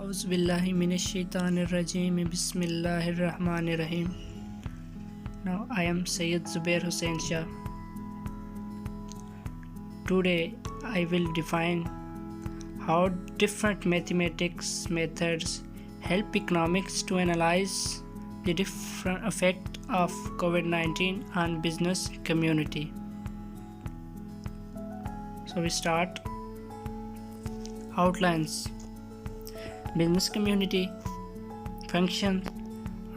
Auzubillahiminashaitanirrajim. Bismillahirrahmanirrahim. Now I am Sayyid Zubair Hussain Shah. Today I will define how different mathematics methods help economics to analyze the different effect of COVID-19 on business community. So we start. Outlines: business community, function,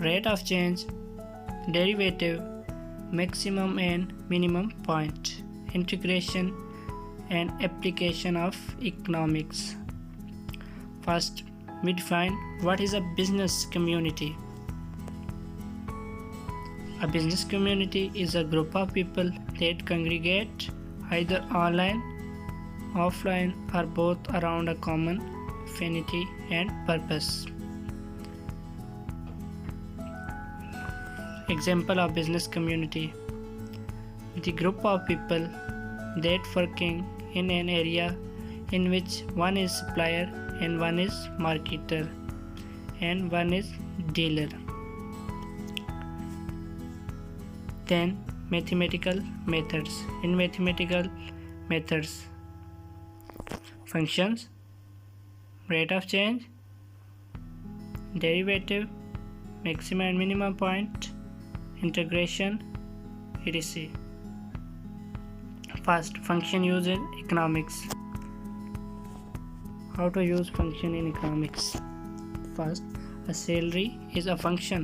rate of change, derivative, maximum and minimum point, integration and application of economics. First, we define what is a business community. A business community is a group of people that congregate either online, offline, or both around a common affinity and purpose. Example of business community: the group of people that working in an area in which one is supplier and one is marketer and one is dealer. Then mathematical methods. In mathematical methods, functions, rate of change, derivative, maximum and minimum point, integration, etc. First, function used in economics. How to use function in economics? First, a salary is a function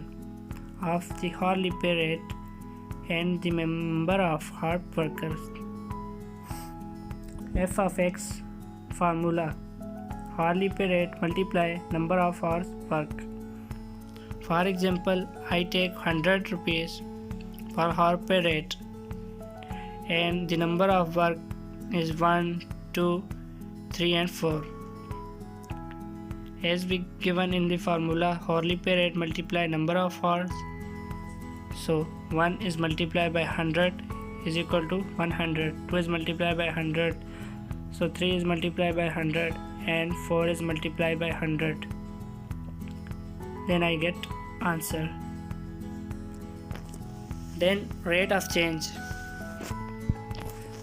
of the hourly pay rate and the number of hard workers. F of x formula: hourly pay rate multiply number of hours work. For example, I take 100 rupees for hour pay rate and the number of work is 1, 2, 3 and 4. As we given in the formula, hourly pay rate multiply number of hours. So 1 is multiplied by 100 is equal to 100. 2 is multiplied by 100. So 3 is multiplied by 100 and 4 is multiplied by 100. Then I get answer. Then rate of change.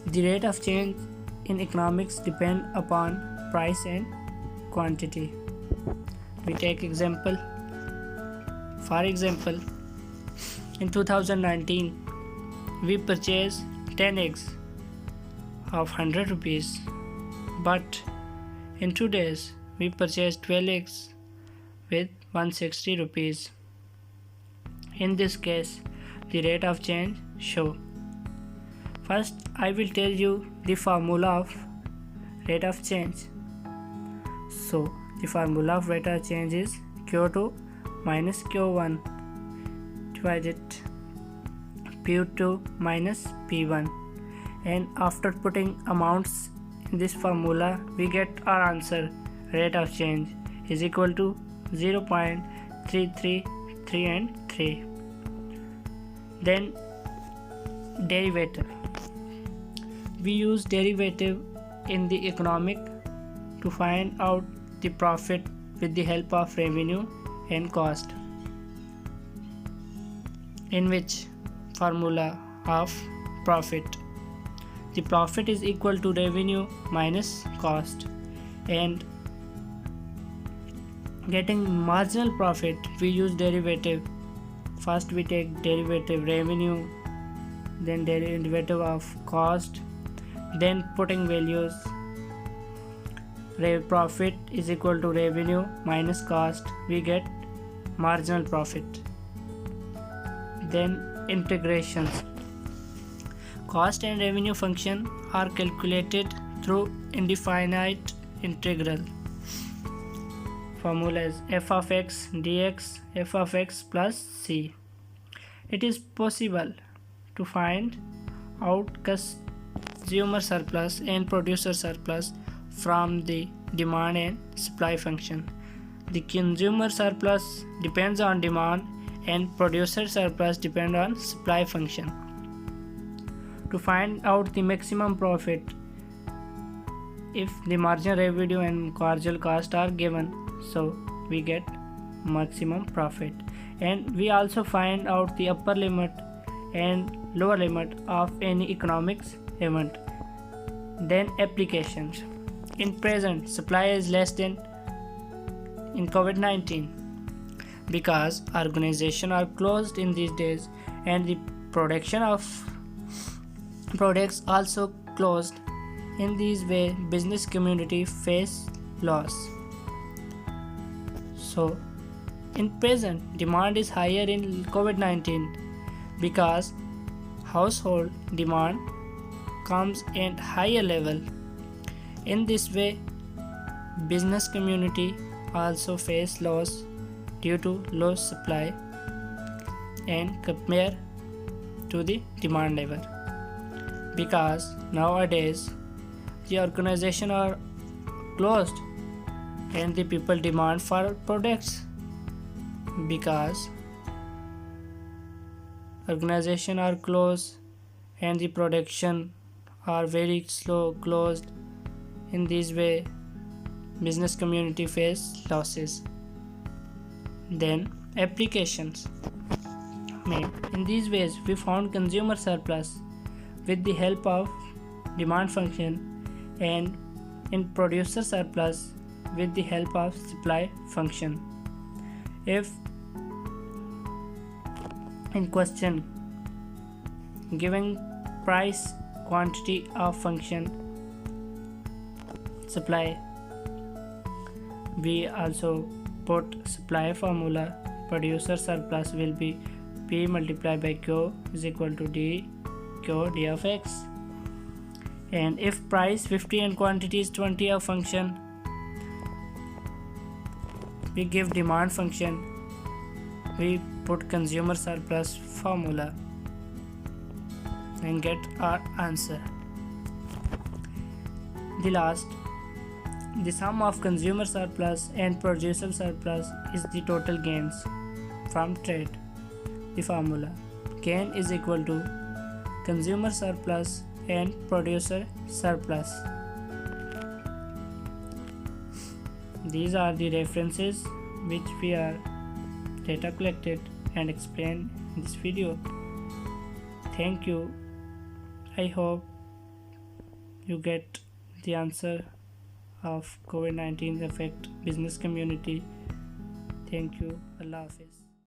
The rate of change in economics depend upon price and quantity. We take example. For example, in 2019 we purchased 10 eggs of 100 rupees, but in 2 days we purchased 12 eggs with 160 rupees. In this case, the rate of change show. First, I will tell you the formula of rate of change. So, the formula of rate of change is Q2 minus Q1 divided P2 minus P1, and after putting amounts in this formula we get our answer. Rate of change is equal to 0.333 and 3. Then derivative. We use derivative in the economic to find out the profit with the help of revenue and cost, in which formula of profit, the profit is equal to revenue minus cost, and getting marginal profit we use derivative. First we take derivative revenue, then derivative of cost, then putting values. Profit is equal to revenue minus cost, we get marginal profit. Then integrations. Cost and revenue function are calculated through indefinite integral. Formula is f of x dx f of x plus c. It is possible to find out consumer surplus and producer surplus from the demand and supply function. The consumer surplus depends on demand and producer surplus depends on supply function. To find out the maximum profit, if the marginal revenue and marginal cost are given, so we get maximum profit. And we also find out the upper limit and lower limit of any economics event. Then applications. In present, supply is less than in COVID-19 because organizations are closed in these days and the production of products also closed. In this way, business community face loss. So in present, demand is higher in COVID-19 because household demand comes at higher level. In this way, business community also face loss due to low supply and compare to the demand level, because nowadays the organization are closed and the people demand for products because organization are closed and the production are very slow closed. In this way, business community face losses. Then applications. In these ways, we found consumer surplus with the help of demand function and in producer surplus with the help of supply function. If in question giving price, quantity of function, supply, we also put supply formula. Producer surplus will be P multiplied by Q is equal to D Q D of X. And if price 50 and quantity is 20 of function, we give demand function, we put consumer surplus formula and get our answer. The last, the sum of consumer surplus and producer surplus is the total gains from trade. The formula gain is equal to consumer surplus and producer surplus. These are the references which we are data collected and explained in this video. Thank you. I hope you get the answer of COVID-19 affect business community. Thank you. Allah Hafiz.